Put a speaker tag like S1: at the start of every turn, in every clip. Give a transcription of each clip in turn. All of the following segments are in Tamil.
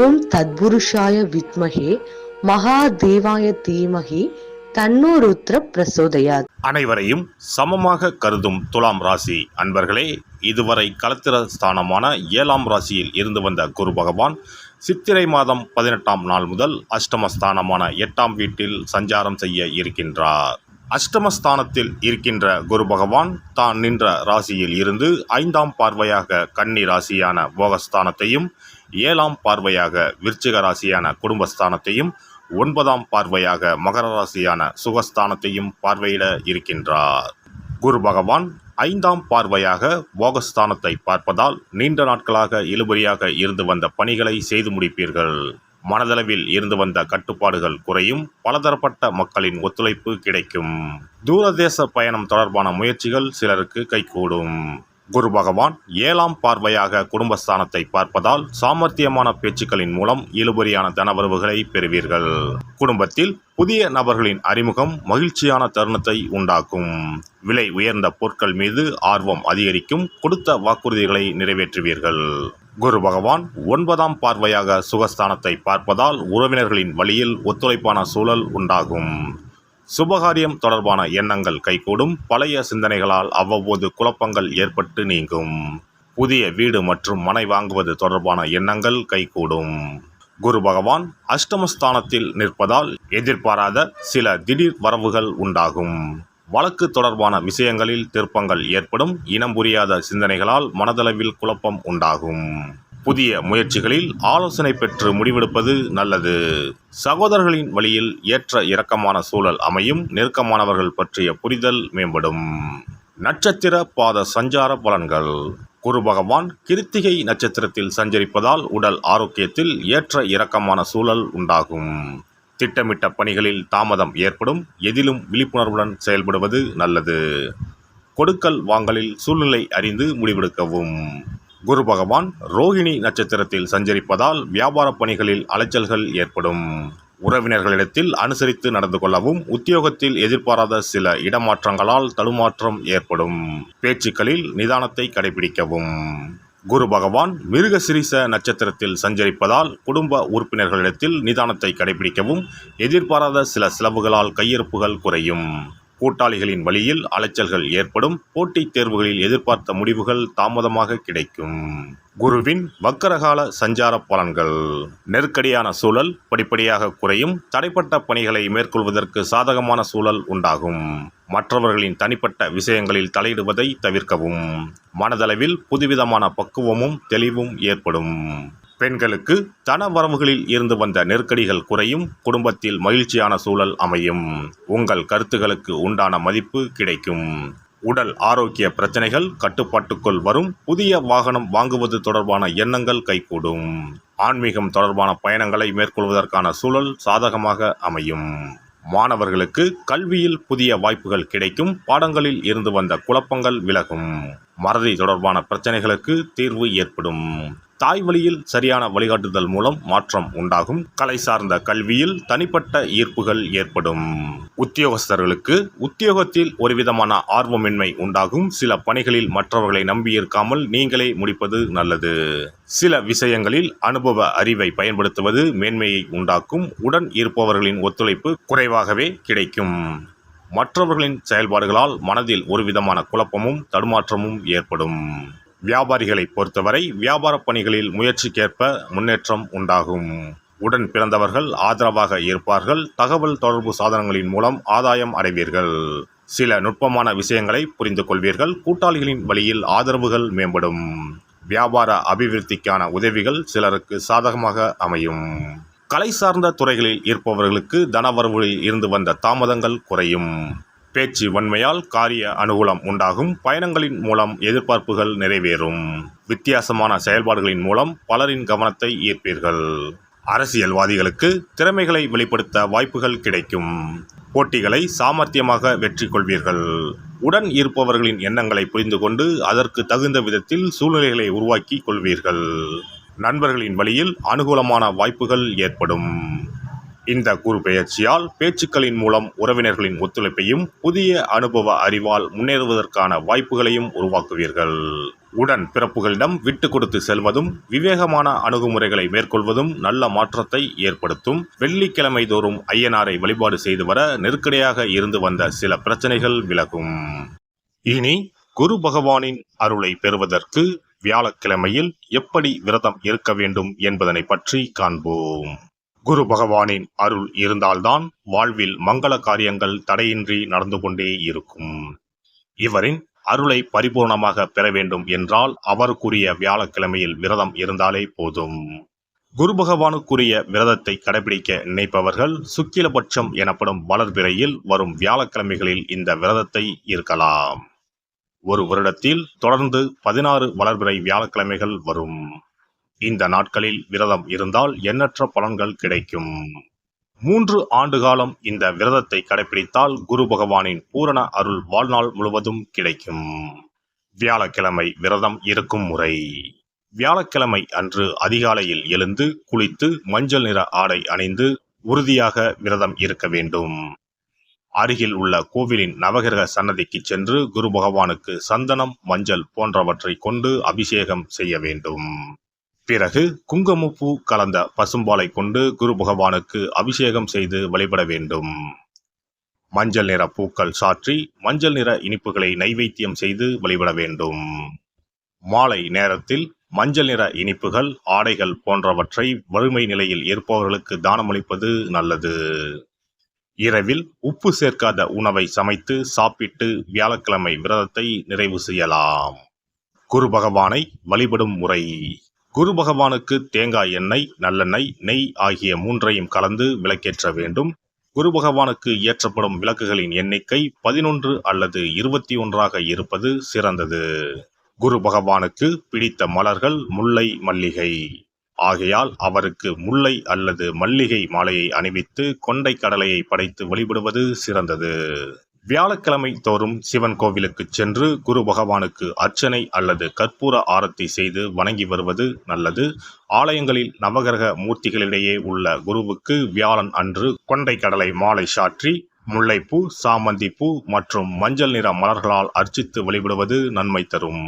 S1: ஓம் தத்புருஷாய வித்மஹே மகாதேவாய தீமஹி தன்னோ ருத்ர பிரசோதயாத்.
S2: அனைவரையும் சமமாக கருதும் துலாம் ராசி அன்பர்களே, இதுவரை களத்திர ஸ்தானமான 7ஆம் ராசியில் இருந்து வந்த குரு பகவான் சித்திரை மாதம் 18ஆம் நாள் முதல் அஷ்டமஸ்தானமான 8ஆம் வீட்டில் சஞ்சாரம் செய்ய இருக்கின்றார். அஷ்டமஸ்தானத்தில் இருக்கின்ற குரு பகவான் தான் நின்ற ராசியில் இருந்து 5ஆம் பார்வையாக கன்னி ராசியான போகஸ்தானத்தையும், 7ஆம் பார்வையாக விருச்சிக ராசியான குடும்பஸ்தானத்தையும், 9ஆம் பார்வையாக மகர ராசியான சுகஸ்தானத்தையும் பார்வையிட இருக்கின்றார். குரு பகவான் 5ஆம் பார்வையாக போகஸ்தானத்தை பார்ப்பதால் நீண்ட நாட்களாக இழுபறியாக இருந்து வந்த பணிகளை செய்து முடிப்பீர்கள். மனதளவில் இருந்து வந்த கட்டுப்பாடுகள் குறையும். பலதரப்பட்ட மக்களின் ஒத்துழைப்பு கிடைக்கும். தூரதேச பயணம் தொடர்பான முயற்சிகள் சிலருக்கு கைகூடும். குரு பகவான் 7ஆம் பார்வையாக குடும்பஸ்தானத்தை பார்ப்பதால் சாமர்த்தியமான பேச்சுக்களின் மூலம் இழுபறியான தனவரவுகளை பெறுவீர்கள். குடும்பத்தில் புதிய நபர்களின் அறிமுகம் மகிழ்ச்சியான தருணத்தை உண்டாக்கும். விலை உயர்ந்த பொருட்கள் மீது ஆர்வம் அதிகரிக்கும். கொடுத்த வாக்குறுதிகளை நிறைவேற்றுவீர்கள். குரு பகவான் 9ஆம் பார்வையாக சுகஸ்தானத்தை பார்ப்பதால் உறவினர்களின் வழியில் ஒத்துழைப்பான சூழல் உண்டாகும். சுபகாரியம் தொடர்பான எண்ணங்கள் கைகூடும். பழைய சிந்தனைகளால் அவ்வப்போது குழப்பங்கள் ஏற்பட்டு நீங்கும். புதிய வீடு மற்றும் மனை வாங்குவது தொடர்பான எண்ணங்கள் கைகூடும். குரு பகவான் அஷ்டமஸ்தானத்தில் நிற்பதால் எதிர்பாராத சில திடீர் வரவுகள் உண்டாகும். வழக்கு தொடர்பான விஷயங்களில் திருப்பங்கள் ஏற்படும். இனம் புரியாத சிந்தனைகளால் மனதளவில் குழப்பம் உண்டாகும். புதிய முயற்சிகளில் ஆலோசனை பெற்று முடிவெடுப்பது நல்லது. சகோதரர்களின் வழியில் ஏற்ற இறக்கமான சூழல் அமையும். நெருக்கமானவர்கள் பற்றிய புரிதல் மேம்படும். நட்சத்திர பாத சஞ்சார பலன்கள். குரு பகவான் கிருத்திகை நட்சத்திரத்தில் சஞ்சரிப்பதால் உடல் ஆரோக்கியத்தில் ஏற்ற இறக்கமான சூழல் உண்டாகும். திட்டமிட்ட பணிகளில் தாமதம் ஏற்படும். எதிலும் விழிப்புணர்வுடன் செயல்படுவது நல்லது. கொடுக்கல் வாங்கலில் சூழ்நிலை அறிந்து முடிவெடுக்கவும். குரு பகவான் ரோகிணி நட்சத்திரத்தில் சஞ்சரிப்பதால் வியாபார பணிகளில் அலைச்சல்கள் ஏற்படும். உறவினர்களிடத்தில் அனுசரித்து நடந்து கொள்ளவும். உத்தியோகத்தில் எதிர்பாராத சில இடமாற்றங்களால் தடுமாற்றம் ஏற்படும். பேச்சுக்களில் நிதானத்தை கடைபிடிக்கவும். குரு பகவான் மிருகசிரீச நட்சத்திரத்தில் சஞ்சரிப்பதால் குடும்ப உறுப்பினர்களிடத்தில் நிதானத்தை கடைபிடிக்கவும். எதிர்பாராத சில செலவுகளால் கையிருப்புகள் குறையும். கூட்டாளிகளின் வழியில் அலைச்சல்கள் ஏற்படும். போட்டித் தேர்வுகளில் எதிர்பார்த்த முடிவுகள் தாமதமாக கிடைக்கும். குருவின் வக்கரகால சஞ்சார பலன்கள். நெருக்கடியான சூழல் படிப்படியாக குறையும். தடைப்பட்ட பணிகளை மேற்கொள்வதற்கு சாதகமான சூழல் உண்டாகும். மற்றவர்களின் தனிப்பட்ட விஷயங்களில் தலையிடுவதை தவிர்க்கவும். மனதளவில் புதுவிதமான பக்குவமும் தெளிவும் ஏற்படும். பெண்களுக்கு தன வரவுகளில் இருந்து வந்த நெருக்கடிகள் குறையும். குடும்பத்தில் மகிழ்ச்சியான சூழல் அமையும். உங்கள் கருத்துகளுக்கு உண்டான மதிப்பு கிடைக்கும். உடல் ஆரோக்கிய பிரச்சனைகள் கட்டுப்பாட்டுக்குள் வரும். புதிய வாகனம் வாங்குவது தொடர்பான எண்ணங்கள் கைகூடும். ஆன்மீகம் தொடர்பான பயணங்களை மேற்கொள்வதற்கான சூழல் சாதகமாக அமையும். மாணவர்களுக்கு கல்வியில் புதிய வாய்ப்புகள் கிடைக்கும். பாடங்களில் இருந்து வந்த குழப்பங்கள் விலகும். மறதி தொடர்பான பிரச்சனைகளுக்கு தீர்வு ஏற்படும். தாய் வழியில் சரியான வழிகாட்டுதல் மூலம் மாற்றம் உண்டாகும். கலை சார்ந்த கல்வியில் தனிப்பட்ட ஈர்ப்புகள் ஏற்படும். உத்தியோகஸ்தர்களுக்கு உத்தியோகத்தில் ஒருவிதமான ஆர்வமின்மை உண்டாகும். சில பணிகளில் மற்றவர்களை நம்பியிருக்காமல் நீங்களே முடிப்பது நல்லது. சில விஷயங்களில் அனுபவ அறிவை பயன்படுத்துவது மேன்மையை உண்டாக்கும். உடன் இருப்பவர்களின் ஒத்துழைப்பு குறைவாகவே கிடைக்கும். மற்றவர்களின் செயல்பாடுகளால் மனதில் ஒருவிதமான குழப்பமும் தடுமாற்றமும் ஏற்படும். வியாபாரிகளை பொறுத்தவரை வியாபார பணிகளில் முயற்சிக்கேற்ப முன்னேற்றம் உண்டாகும். உடன் பிறந்தவர்கள் ஆதரவாக இருப்பார்கள். தகவல் தொடர்பு சாதனங்களின் மூலம் ஆதாயம் அடைவீர்கள். சில நுட்பமான விஷயங்களை புரிந்து கொள்வீர்கள். கூட்டாளிகளின் வழியில் ஆதரவுகள் மேம்படும். வியாபார அபிவிருத்திக்கான உதவிகள் சிலருக்கு சாதகமாக அமையும். கலை சார்ந்த துறைகளில் இருப்பவர்களுக்கு தனவரவுகளில் இருந்து வந்த தாமதங்கள் குறையும். பேச்சு வன்மையால் காரிய அனுகூலம் உண்டாகும். பயணங்களின் மூலம் எதிர்பார்ப்புகள் நிறைவேறும். வித்தியாசமான செயல்பாடுகளின் மூலம் பலரின் கவனத்தை ஈர்ப்பீர்கள். அரசியல்வாதிகளுக்கு திறமைகளை வெளிப்படுத்த வாய்ப்புகள் கிடைக்கும். போட்டிகளை சாமர்த்தியமாக வெற்றி கொள்வீர்கள். உடன் இருப்பவர்களின் எண்ணங்களை புரிந்து கொண்டு அதற்கு தகுந்த விதத்தில் சூழ்நிலைகளை உருவாக்கி கொள்வீர்கள். நண்பர்களின் வழியில் அனுகூலமான வாய்ப்புகள் ஏற்படும். இந்த குரு பெயர்ச்சியால் பேச்சுக்களின் மூலம் உறவினர்களின் ஒத்துழைப்பையும் புதிய அனுபவ அறிவால் முன்னேறுவதற்கான வாய்ப்புகளையும் உருவாக்குவீர்கள். உடன் பிறப்புகளிடம் விட்டு கொடுத்து செல்வதும் விவேகமான அணுகுமுறைகளை மேற்கொள்வதும் நல்ல மாற்றத்தை ஏற்படுத்தும். வெள்ளிக்கிழமை தோறும் ஐயனாரை வழிபாடு செய்து வர நெருக்கடியாக இருந்து வந்த சில பிரச்சனைகள் விலகும். இனி குரு பகவானின் அருளை பெறுவதற்கு வியாழக்கிழமையில் எப்படி விரதம் இருக்க வேண்டும் என்பதனை பற்றி காண்போம். குரு பகவானின் அருள் இருந்தால்தான் வாழ்வில் மங்கள காரியங்கள் தடையின்றி நடந்து கொண்டே இருக்கும். இவரின் அருளை பரிபூர்ணமாக பெற வேண்டும் என்றால் அவருக்குரிய வியாழக்கிழமையில் விரதம் இருந்தாலே போதும். குரு பகவானுக்குரிய விரதத்தை கடைபிடிக்க நினைப்பவர்கள் சுக்கிலபட்சம் எனப்படும் வளர்பிறையில் வரும் வியாழக்கிழமைகளில் இந்த விரதத்தை இருக்கலாம். ஒரு வருடத்தில் தொடர்ந்து 16 வளர்பிறை வியாழக்கிழமைகள் வரும். இந்த நாட்களில் விரதம் இருந்தால் எண்ணற்ற பலன்கள் கிடைக்கும். 3 ஆண்டு காலம் இந்த விரதத்தை கடைபிடித்தால் குரு பகவானின் பூரண அருள் வாழ்நாள் முழுவதும் கிடைக்கும். வியாழக்கிழமை விரதம் இருக்கும் முறை. வியாழக்கிழமை அன்று அதிகாலையில் எழுந்து குளித்து மஞ்சள் நிற ஆடை அணிந்து உறுதியாக விரதம் இருக்க வேண்டும். அருகில் உள்ள கோவிலின் நவகிரக சன்னதிக்கு சென்று குரு பகவானுக்கு சந்தனம், மஞ்சள் போன்றவற்றை கொண்டு அபிஷேகம் செய்ய வேண்டும். பிறகு குங்குமப்பூ கலந்த பசும்பாலை கொண்டு குரு பகவானுக்கு அபிஷேகம் செய்து வழிபட வேண்டும். மஞ்சள் நிற பூக்கள் சாற்றி மஞ்சள் நிற இனிப்புகளை நைவேத்தியம் செய்து வழிபட வேண்டும். மாலை நேரத்தில் மஞ்சள் நிற இனிப்புகள், ஆடைகள் போன்றவற்றை வறுமை நிலையில் இருப்பவர்களுக்கு தானமளிப்பது நல்லது. இரவில் உப்பு சேர்க்காத உணவை சமைத்து சாப்பிட்டு வியாழக்கிழமை விரதத்தை நிறைவு செய்யலாம். குரு பகவானை வழிபடும் முறை. குரு பகவானுக்கு தேங்காய் எண்ணெய், நல்லெண்ணெய், நெய் ஆகிய 3ஐயும் கலந்து விளக்கேற்ற வேண்டும். குரு பகவானுக்கு ஏற்றப்படும் விளக்குகளின் எண்ணிக்கை 11 அல்லது 21 இருப்பது சிறந்தது. குரு பகவானுக்கு பிடித்த மலர்கள் முல்லை, மல்லிகை. ஆகையால் அவருக்கு முல்லை அல்லது மல்லிகை மாலையை அணிவித்து கொண்டை கடலையை படைத்து வழிபடுவது சிறந்தது. வியாழக்கிழமை தோறும் சிவன் கோவிலுக்கு சென்று குரு பகவானுக்கு அர்ச்சனை அல்லது கற்பூர ஆரத்தி செய்து வணங்கி வருவது நல்லது. ஆலயங்களில் நவகிரக மூர்த்திகளிடையே உள்ள குருவுக்கு வியாழன் அன்று கொண்டை கடலை மாலை சாற்றி முல்லைப்பூ, சாமந்திப்பூ மற்றும் மஞ்சள் நிற மலர்களால் அர்ச்சித்து வழிபடுவது நன்மை தரும்.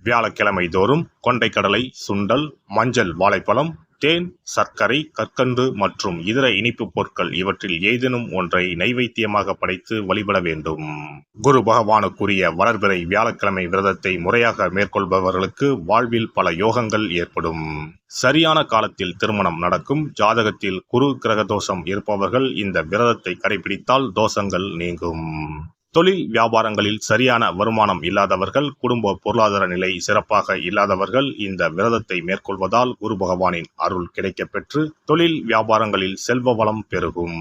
S2: வியாழக்கிழமை தோறும் கொண்டைக்கடலை, சுண்டல், மஞ்சள் வாழைப்பழம், தேன், சர்க்கரை, கற்கண்டு மற்றும் இதர இனிப்பு பொருட்கள் இவற்றில் ஏதேனும் ஒன்றை நைவேத்தியமாக படைத்து வழிபட வேண்டும். குரு பகவானுக்குரிய வளர்பிறை வியாழக்கிழமை விரதத்தை முறையாக மேற்கொள்பவர்களுக்கு வாழ்வில் பல யோகங்கள் ஏற்படும். சரியான காலத்தில் திருமணம் நடக்கும். ஜாதகத்தில் குரு கிரக தோஷம் இருப்பவர்கள் இந்த விரதத்தை கடைபிடித்தால் தோஷங்கள் நீங்கும். தொழில் வியாபாரங்களில் சரியான வருமானம் இல்லாதவர்கள், குடும்ப பொருளாதார நிலை சிறப்பாக இல்லாதவர்கள் இந்த விரதத்தை மேற்கொள்வதால் குரு பகவானின் அருள் கிடைக்கப்பெற்று தொழில் வியாபாரங்களில் செல்வ வளம் பெருகும்.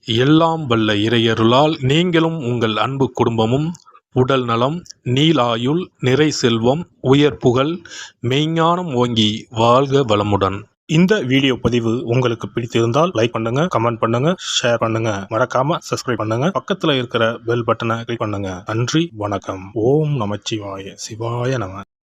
S3: எல்லாம் வல்ல இறையருளால் நீங்களும் உங்கள் அன்பு குடும்பமும் உடல் நலம், நீலாயுள், நிறை செல்வம், உயர் புகழ், மெய்ஞானம் ஓங்கி வாழ்க வளமுடன்.
S4: இந்த வீடியோ பதிவு உங்களுக்கு பிடித்திருந்தால் லைக் பண்ணுங்க, கமெண்ட் பண்ணுங்க, ஷேர் பண்ணுங்க, மறக்காம சப்ஸ்கிரைப் பண்ணுங்க, பக்கத்துல இருக்கிற பெல் பட்டனை கிளிக் பண்ணுங்க. நன்றி, வணக்கம். ஓம் நமச்சிவாய. சிவாய நம.